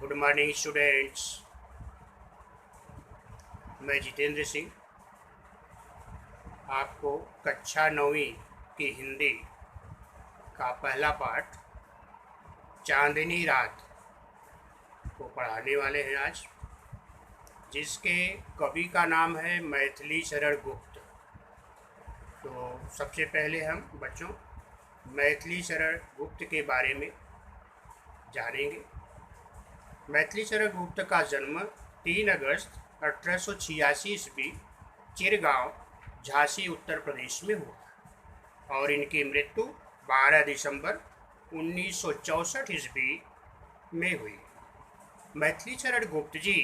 Good morning students. मैं जितेंद्र सिंह आपको कक्षा 9वीं की हिंदी का पहला पाठ चांदनी रात को पढ़ाने वाले हैं आज, जिसके कवि का नाम है मैथिली शरण गुप्त। तो सबसे पहले हम बच्चों मैथिली शरण गुप्त के बारे में जानेंगे। मैथिली शरण गुप्त का जन्म 3 अगस्त 1886 ईस्वी चिरगांव, झांसी, उत्तर प्रदेश में हुआ और इनकी मृत्यु 12 दिसंबर 1964 ईस्वी में हुई। मैथिली शरण गुप्त जी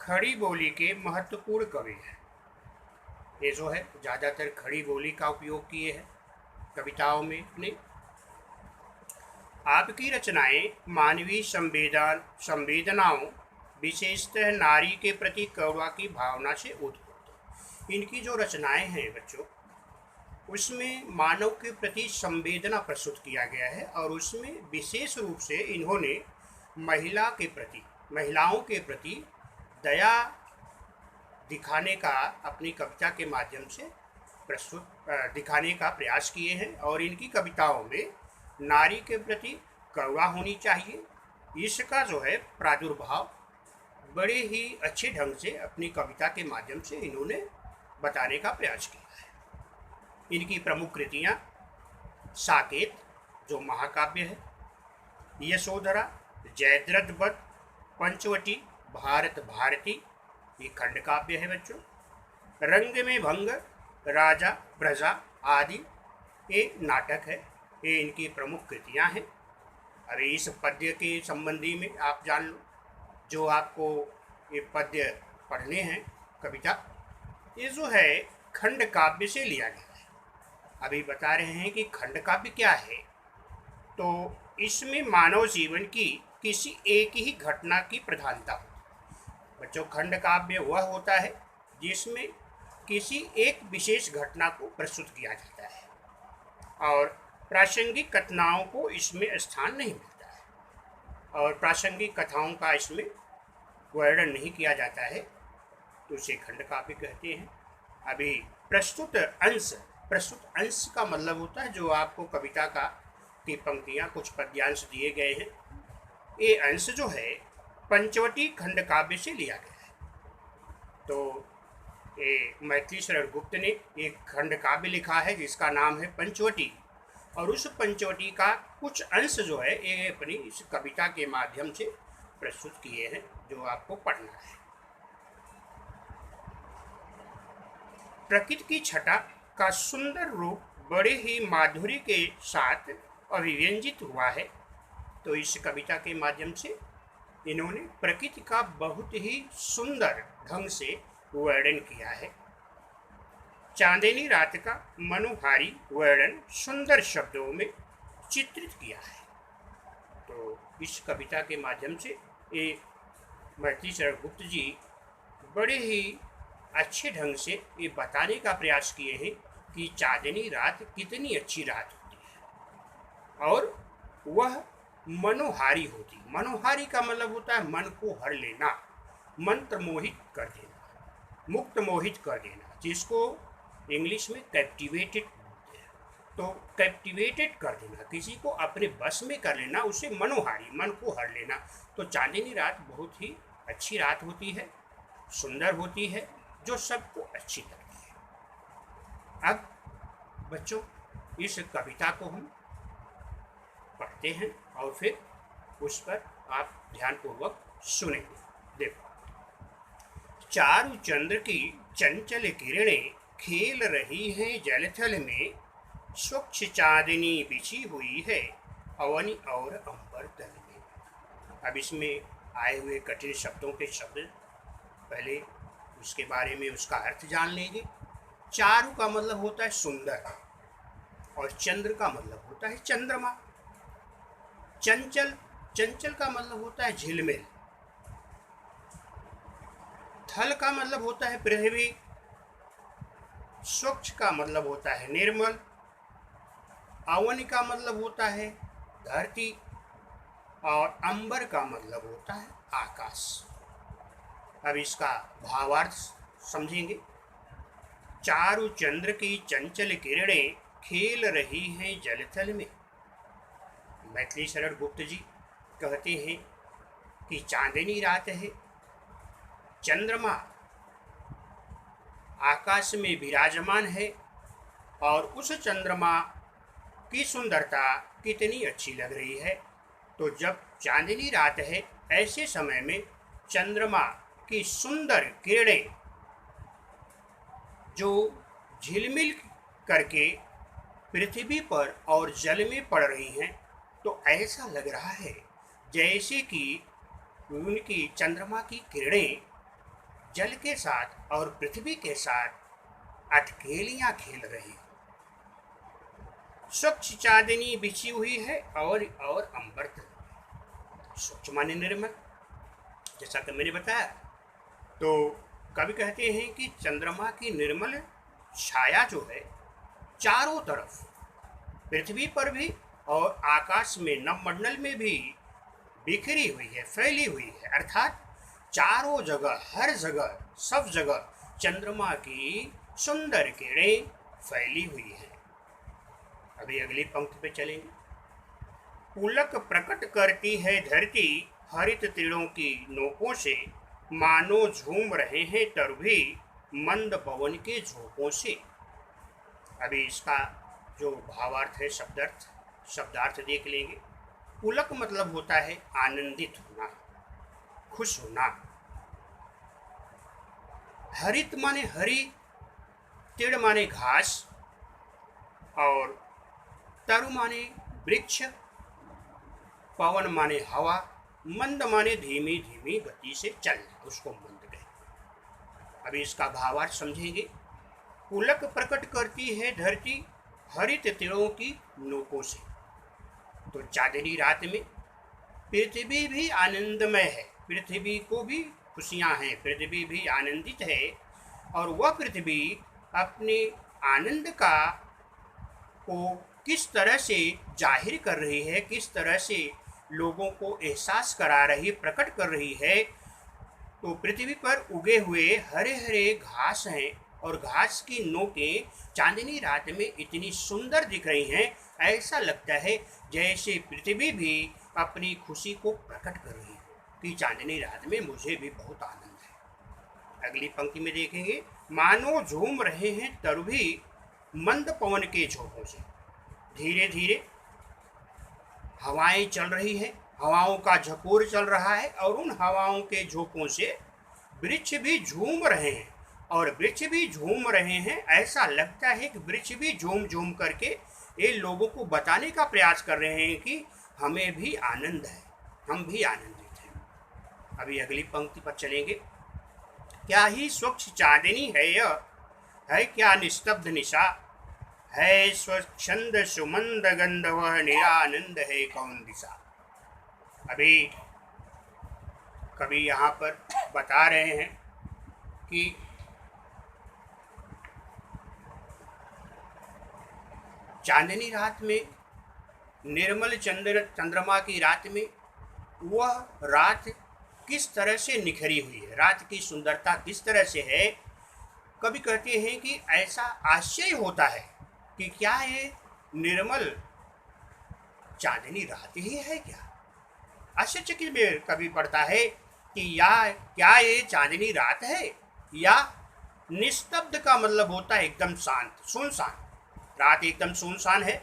खड़ी बोली के महत्वपूर्ण कवि हैं। ये जो है ज़्यादातर खड़ी बोली का उपयोग किए हैं कविताओं में अपने। आपकी रचनाएं मानवीय संवेदनाओं, विशेषतः नारी के प्रति करुणा की भावना से उद्भूत। इनकी जो रचनाएं हैं बच्चों, उसमें मानव के प्रति संवेदना प्रस्तुत किया गया है और उसमें विशेष रूप से इन्होंने महिलाओं के प्रति दया दिखाने का अपनी कविता के माध्यम से दिखाने का प्रयास किए हैं। और इनकी कविताओं में नारी के प्रति करुणा होनी चाहिए, इसका जो है प्रादुर्भाव बड़े ही अच्छे ढंग से अपनी कविता के माध्यम से इन्होंने बताने का प्रयास किया है। इनकी प्रमुख कृतियाँ साकेत जो महाकाव्य है, यशोधरा, जयद्रथ वध, पंचवटी, भारत भारती ये खंड काव्य है बच्चों, रंग में भंग, राजा प्रजा आदि ये नाटक है। ये इनकी प्रमुख कृतियाँ हैं। अभी इस पद्य के संबंधी में आप जान लो, जो आपको ये पद्य पढ़ने हैं कविता, ये जो है खंड काव्य से लिया गया है। अभी बता रहे हैं कि खंड काव्य क्या है। तो इसमें मानव जीवन की किसी एक ही घटना की प्रधानता होती है बच्चों। खंड काव्य वह होता है जिसमें किसी एक विशेष घटना को प्रस्तुत किया जाता है और प्रासंगिक कथाओं को इसमें स्थान नहीं मिलता है और प्रासंगिक कथाओं का इसमें वर्णन नहीं किया जाता है, तो उसे खंड काव्य कहते हैं। अभी प्रस्तुत अंश का मतलब होता है जो आपको कविता का की पंक्तियाँ, कुछ पद्यांश दिए गए हैं। ये अंश जो है पंचवटी खंड काव्य से लिया गया है। तो ये मैथिली शरण गुप्त ने एक खंड काव्य लिखा है जिसका नाम है पंचवटी, और उस पंचवटी का कुछ अंश जो है ये अपनी इस कविता के माध्यम से प्रस्तुत किए हैं, जो आपको पढ़ना है। प्रकृति की छटा का सुंदर रूप बड़े ही माधुर्य के साथ अभिव्यंजित हुआ है। तो इस कविता के माध्यम से इन्होंने प्रकृति का बहुत ही सुंदर ढंग से वर्णन किया है। चांदनी रात का मनोहारी वर्णन सुंदर शब्दों में चित्रित किया है। तो इस कविता के माध्यम से ये मैथिली शरण गुप्त जी बड़े ही अच्छे ढंग से ये बताने का प्रयास किए हैं कि चांदनी रात कितनी अच्छी रात होती है और वह मनोहारी होती है। मनोहारी का मतलब होता है मन को हर लेना, मंत्र मोहित कर देना, मुक्त मोहित कर देना, जिसको इंग्लिश में कैप्टिवेटेड बोलते हैं। तो कैप्टिवेटेड कर देना, किसी को अपने बस में कर लेना, उसे मनोहारी, मन को हर लेना। तो चांदनी रात बहुत ही अच्छी रात होती है, सुंदर होती है, जो सबको अच्छी लगती है। अब बच्चों इस कविता को हम पढ़ते हैं और फिर उस पर आप ध्यानपूर्वक सुनेंगे। देखो, चारु चंद्र की चंचल किरणें खेल रही हैं जलथल में, स्वच्छ चांदनी बिछी हुई है अवनी और अंबर तल में। अब इसमें आए हुए कठिन शब्दों के शब्द पहले उसके बारे में उसका अर्थ जान लेंगे। चारु का मतलब होता है सुंदर और चंद्र का मतलब होता है चंद्रमा। चंचल का मतलब होता है झिलमिल। थल का मतलब होता है पृथ्वी। स्वच्छ का मतलब होता है निर्मल। अवन का मतलब होता है धरती। और अंबर का मतलब होता है आकाश। अब इसका भावार्थ समझेंगे। चारु चंद्र की चंचल किरणें खेल रही हैं जलथल में। मैथिली शरण गुप्त जी कहते हैं कि चांदनी रात है, चंद्रमा आकाश में विराजमान है और उस चंद्रमा की सुंदरता कितनी अच्छी लग रही है। तो जब चांदनी रात है, ऐसे समय में चंद्रमा की सुंदर किरणें जो झिलमिल करके पृथ्वी पर और जल में पड़ रही हैं, तो ऐसा लग रहा है जैसे कि उनकी चंद्रमा की किरणें जल के साथ और पृथ्वी के साथ अटखेलियां खेल रही। स्वच्छ चांदनी बिछी हुई है और अंबर स्वच्छ माने निर्मल, जैसा कि मैंने बताया। तो कवि कहते हैं कि चंद्रमा की निर्मल छाया जो है चारों तरफ, पृथ्वी पर भी और आकाश में नवमंडल में भी बिखरी हुई है, फैली हुई है। अर्थात चारों जगह, हर जगह, सब जगह चंद्रमा की सुंदर किरणें फैली हुई है। अभी अगली पंक्ति पे चलेंगे। पुलक प्रकट करती है धरती हरित तीरों की नोकों से, मानो झूम रहे हैं तरभी मंद पवन के झोंकों से। अभी इसका जो भावार्थ है, शब्दार्थ देख लेंगे। पुलक मतलब होता है आनंदित होना, खुश होना। हरित माने हरी, तीड़ माने घास और तरु माने वृक्ष, पवन माने हवा, मंद माने धीमी धीमी गति से चलना, उसको मंद कहते। अभी इसका भावार्थ समझेंगे। पुलक प्रकट करती है धरती हरित तीरों की नोकों से। तो चांदनी रात में पृथ्वी भी आनंदमय है, पृथ्वी को भी खुशियां हैं, पृथ्वी भी आनंदित है और वह पृथ्वी अपने आनंद का को किस तरह से जाहिर कर रही है, किस तरह से लोगों को एहसास करा रही, प्रकट कर रही है। तो पृथ्वी पर उगे हुए हरे हरे घास हैं और घास की नोकें चांदनी रात में इतनी सुंदर दिख रही हैं, ऐसा लगता है जैसे पृथ्वी भी अपनी खुशी को प्रकट कर रही है कि चांदनी रात में मुझे भी बहुत आनंद है। अगली पंक्ति में देखेंगे। मानो झूम रहे हैं तरभी मंद पवन के झोंकों से। धीरे धीरे हवाएं चल रही है, हवाओं का झकोर चल रहा है और उन हवाओं के झोंकों से वृक्ष भी झूम रहे हैं और वृक्ष भी झूम रहे हैं। ऐसा लगता है कि वृक्ष भी झूम झूम करके ये लोगों को बताने का प्रयास कर रहे हैं कि हमें भी आनंद है, हम भी आनंदित हैं। अभी अगली पंक्ति पर चलेंगे। क्या ही स्वच्छ चांदनी है यह, है क्या निस्तब्ध निशा, है स्वच्छंद सुमंद गंध, वह निरानंद है कौन दिशा। अभी कवि यहाँ पर बता रहे हैं कि चांदनी रात में, निर्मल चंद्रमा की रात में, वह रात किस तरह से निखरी हुई है, रात की सुंदरता किस तरह से है। कभी कहते हैं कि ऐसा आश्चर्य होता है कि क्या ये निर्मल चांदनी रात ही है क्या। आश्चर्यचकित में कभी पड़ता है कि क्या ये चांदनी रात है या निस्तब्ध का मतलब होता है एकदम शांत, सुनसान। रात एकदम सुनसान है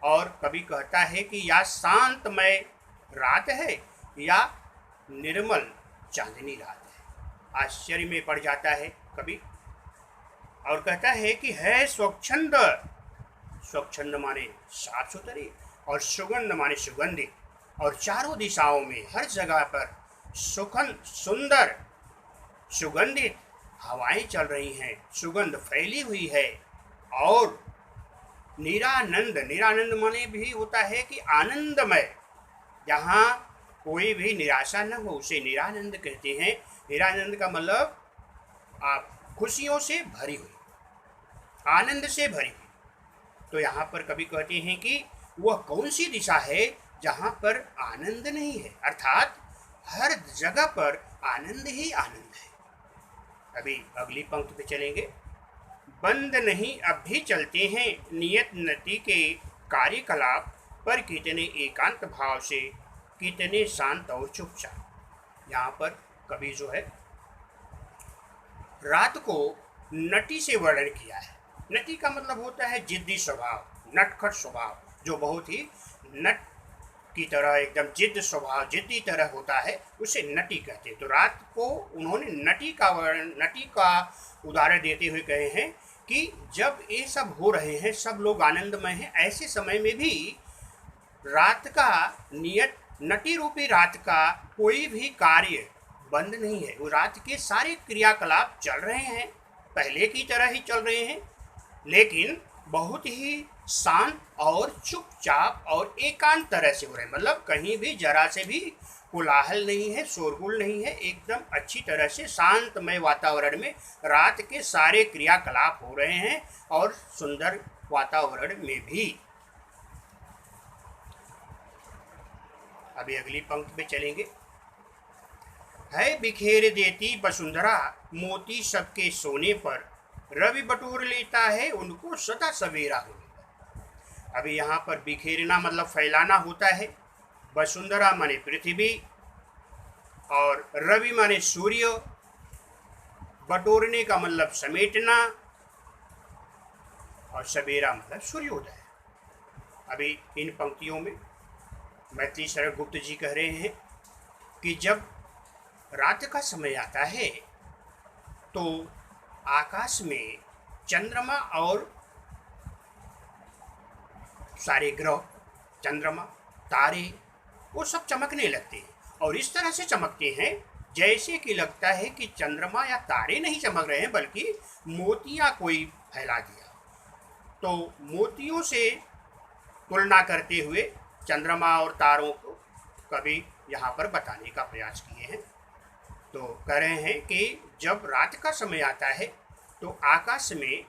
और कभी कहता है कि या शांतमय रात है या निर्मल चांदनी रात है। आश्चर्य में पड़ जाता है कभी और कहता है कि है स्वच्छंद, स्वच्छंद माने साफ सुथरी और सुगंध माने सुगंधित, और चारों दिशाओं में हर जगह पर सुंदर सुगंधित हवाएं चल रही हैं, सुगंध फैली हुई है। और निरानंद, निरानंद माने भी होता है कि आनंदमय, जहाँ कोई भी निराशा न हो उसे निरानंद कहते हैं। निरानंद का मतलब आप खुशियों से भरी हुई, आनंद से भरी हुई। तो यहाँ पर कभी कहते हैं कि वह कौन सी दिशा है जहाँ पर आनंद नहीं है, अर्थात हर जगह पर आनंद ही आनंद है। अभी अगली पंक्ति पे चलेंगे। बंद नहीं अब भी चलते हैं नियत नति के कार्यकलाप, पर कितने एकांत भाव से, कितने शांत और चुपचाप। यहाँ पर कवि जो है रात को नटी से वर्णन किया है। नटी का मतलब होता है जिद्दी स्वभाव, नटखट स्वभाव, जो बहुत ही नट की तरह एकदम जिद्द स्वभाव, जिद्दी तरह होता है, उसे नटी कहते हैं। तो रात को उन्होंने नटी का उदाहरण देते हुए कहे हैं कि जब ये सब हो रहे हैं, सब लोग आनंदमय हैं, ऐसे समय में भी रात का नियत नटी रूपी रात का कोई भी कार्य बंद नहीं है। वो रात के सारे क्रियाकलाप चल रहे हैं, पहले की तरह ही चल रहे हैं, लेकिन बहुत ही शांत और चुपचाप और एकांत तरह से हो रहे हैं। मतलब कहीं भी जरा से भी कोलाहल नहीं है, शोरगुल नहीं है, एकदम अच्छी तरह से शांतमय वातावरण में रात के सारे क्रियाकलाप हो रहे हैं और सुंदर वातावरण में भी। अभी अगली पंक्ति पे चलेंगे। है बिखेर देती वसुंधरा मोती सबके सोने पर, रवि बटोर लेता है उनको सदा सवेरा होने पर। अभी यहाँ पर बिखेरना मतलब फैलाना होता है, वसुंधरा माने पृथ्वी, और रवि माने सूर्य, बटोरने का मतलब समेटना, और सवेरा मतलब सूर्योदय। अभी इन पंक्तियों में मैत्री शरण गुप्त जी कह रहे हैं कि जब रात का समय आता है तो आकाश में चंद्रमा और सारे ग्रह, चंद्रमा, तारे, वो सब चमकने लगते हैं, और इस तरह से चमकते हैं जैसे कि लगता है कि चंद्रमा या तारे नहीं चमक रहे हैं, बल्कि मोतियां कोई फैला दिया। तो मोतियों से तुलना करते हुए चंद्रमा और तारों को कभी यहाँ पर बताने का प्रयास किए हैं। तो कह रहे हैं कि जब रात का समय आता है तो आकाश में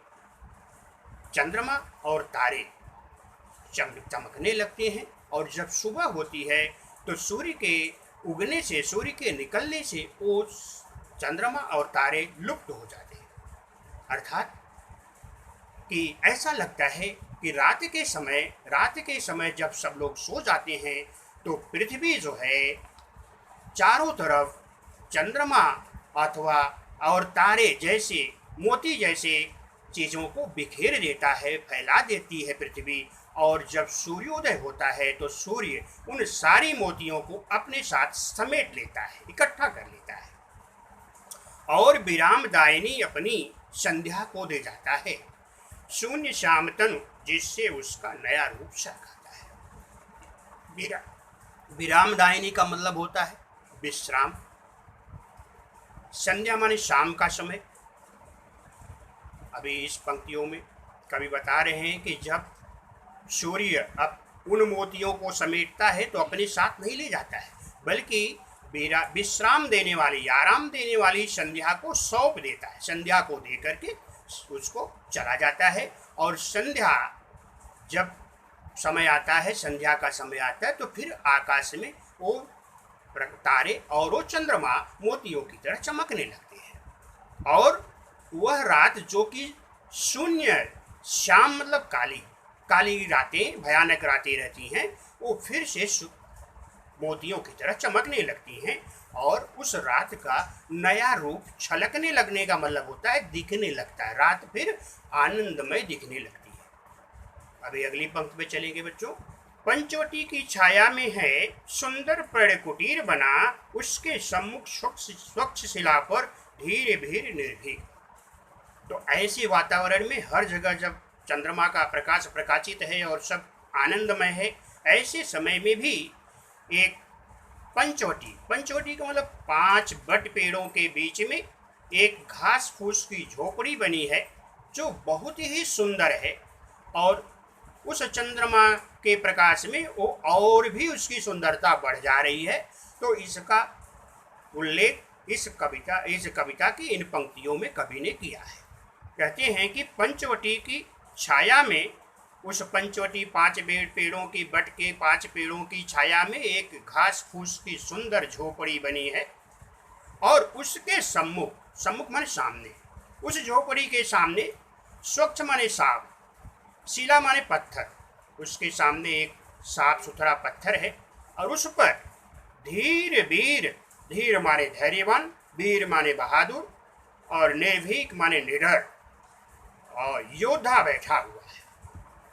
चंद्रमा और तारे चमकने लगते हैं, और जब सुबह होती है तो सूर्य के उगने से, सूर्य के निकलने से वो चंद्रमा और तारे लुप्त हो जाते हैं। अर्थात कि ऐसा लगता है कि रात के समय जब सब लोग सो जाते हैं तो पृथ्वी जो है चारों तरफ चंद्रमा अथवा और तारे जैसे, मोती जैसे चीज़ों को बिखेर देता है, फैला देती है पृथ्वी। और जब सूर्योदय होता है तो सूर्य उन सारी मोतियों को अपने साथ समेट लेता है, इकट्ठा कर लेता है, और विरामदायिनी अपनी संध्या को दे जाता है, शून्य श्याम तनु, जिससे उसका नया रूप चमकता है। विरामदायिनी का मतलब होता है विश्राम। संध्या माने शाम का समय। अभी इस पंक्तियों में कवि बता रहे हैं कि जब सूर्य अब उन मोतियों को समेटता है तो अपने साथ नहीं ले जाता है, बल्कि विश्राम देने वाली, आराम देने वाली संध्या को सौंप देता है। संध्या को दे करके उसको चला जाता है, और संध्या जब समय आता है, संध्या का समय आता है, तो फिर आकाश में वो तारे और वो चंद्रमा मोतियों की तरह चमकने लगते हैं, और वह रात जो कि शून्य श्याम मतलब काली काली रातें, भयानक रातें रहती हैं, वो फिर से मोतियों की तरह चमकने लगती हैं, और उस रात का नया रूप छलकने लगने का मतलब होता है दिखने लगता है। रात फिर आनंदमय दिखने लगती है। अभी अगली पंक्ति पे चलेंगे बच्चों। पंचवटी की छाया में है सुंदर पर्ण कुटीर बना, उसके सम्मुख स्वच्छ शिला पर धीरे धीरे निर्भीक। तो ऐसे वातावरण में हर जगह जब चंद्रमा का प्रकाश प्रकाशित है और सब आनंदमय है, ऐसे समय में भी एक पंचवटी का मतलब 5 बट पेड़ों के बीच में एक घास फूस की झोपड़ी बनी है, जो बहुत ही सुंदर है, और उस चंद्रमा के प्रकाश में वो और भी उसकी सुंदरता बढ़ जा रही है। तो इसका उल्लेख इस कविता की इन पंक्तियों में कवि ने किया है। कहते हैं कि पंचवटी की छाया में उस पंचवटी 5 पेड़ों की बट के 5 पेड़ों की छाया में एक घास फूस की सुंदर झोपड़ी बनी है और उसके सम्मुख, सम्मुख माने सामने, उस झोपड़ी के सामने स्वच्छ माने साफ, शिला माने पत्थर, उसके सामने एक साफ सुथरा पत्थर है और उस पर धीर वीर, धीर माने धैर्यवान, वीर माने बहादुर और निर्भीक माने निडर और योद्धा बैठा हुआ है।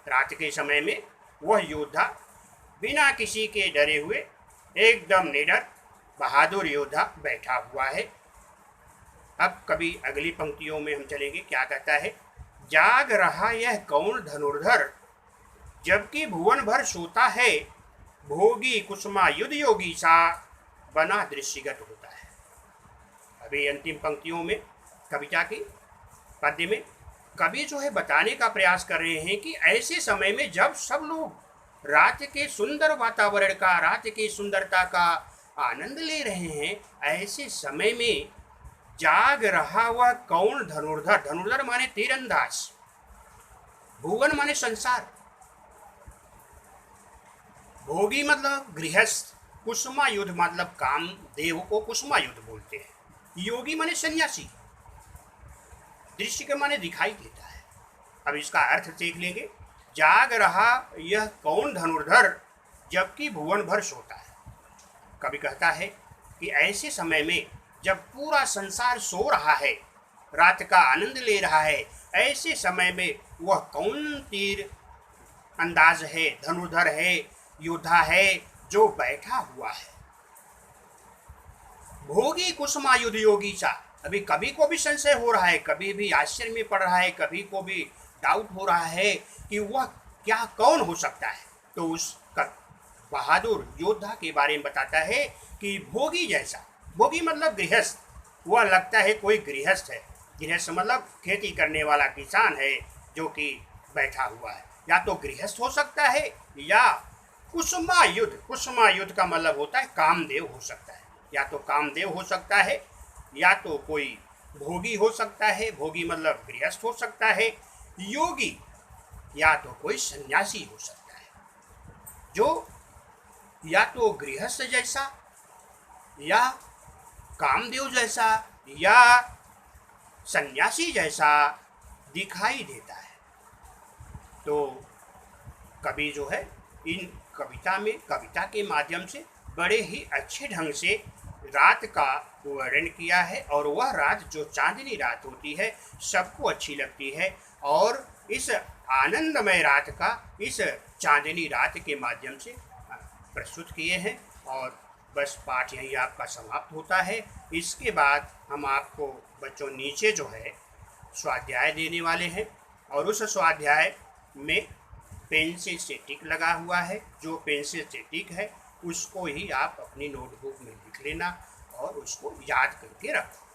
रात के समय में वह योद्धा बिना किसी के डरे हुए एकदम निडर बहादुर योद्धा बैठा हुआ है। अब कभी अगली पंक्तियों में हम चलेंगे, क्या कहता है, जाग रहा यह कौन धनुर्धर, जबकि भुवन भर सोता है, भोगी कुसुमा युद्ध योगी सा बना दृश्यगत होता है। अभी अंतिम पंक्तियों में कविता की पद्य में कवि जो है बताने का प्रयास कर रहे हैं कि ऐसे समय में जब सब लोग रात के सुंदर वातावरण का, रात की सुंदरता का आनंद ले रहे हैं, ऐसे समय में जाग रहा वह कौन धनुर्धर, धनुर्धर माने तीरंदाज, भुवन माने संसार, भोगी मतलब गृहस्थ, कुसुमा युद्ध मतलब काम देव को कुसुमा युद्ध बोलते हैं, योगी माने सन्यासी, दृश्य के माने दिखाई देता है। अब इसका अर्थ देख लेंगे, जाग रहा यह कौन धनुर्धर, जबकि भुवन भर सोता है। कवि कहता है कि ऐसे समय में जब पूरा संसार सो रहा है, रात का आनंद ले रहा है, ऐसे समय में वह कौन तीर अंदाज है, धनुर्धर है, योद्धा है जो बैठा हुआ है। भोगी कुसुमा युद्ध योगी सा, अभी कभी को भी संशय हो रहा है, कभी भी आश्चर्य में पड़ रहा है, कभी को भी डाउट हो रहा है कि वह क्या कौन हो सकता है। तो उस बहादुर योद्धा के बारे में बताता है कि भोगी जैसा, भोगी मतलब गृहस्थ, वह लगता है कोई गृहस्थ है, गृहस्थ मतलब खेती करने वाला किसान है जो कि बैठा हुआ है। या तो गृहस्थ हो सकता है या कुसुमा युद्ध, कुसुमा युद्ध का मतलब होता है कामदेव हो सकता है, या तो कामदेव हो सकता है या तो कोई भोगी हो सकता है, भोगी मतलब गृहस्थ हो सकता है, योगी या तो कोई सन्यासी हो सकता है जो या तो गृहस्थ जैसा या कामदेव जैसा या सन्यासी जैसा दिखाई देता है। तो कवि जो है इन कविता के माध्यम से बड़े ही अच्छे ढंग से रात का वर्णन किया है और वह रात जो चांदनी रात होती है सबको अच्छी लगती है और इस आनंदमय रात का इस चांदनी रात के माध्यम से प्रस्तुत किए हैं। और बस पाठ यही आपका समाप्त होता है। इसके बाद हम आपको बच्चों नीचे जो है स्वाध्याय देने वाले हैं और उस स्वाध्याय में पेंसिल से टिक लगा हुआ है, जो पेंसिल से टिक है उसको ही आप अपनी नोटबुक में लिख लेना और उसको याद करके रखो।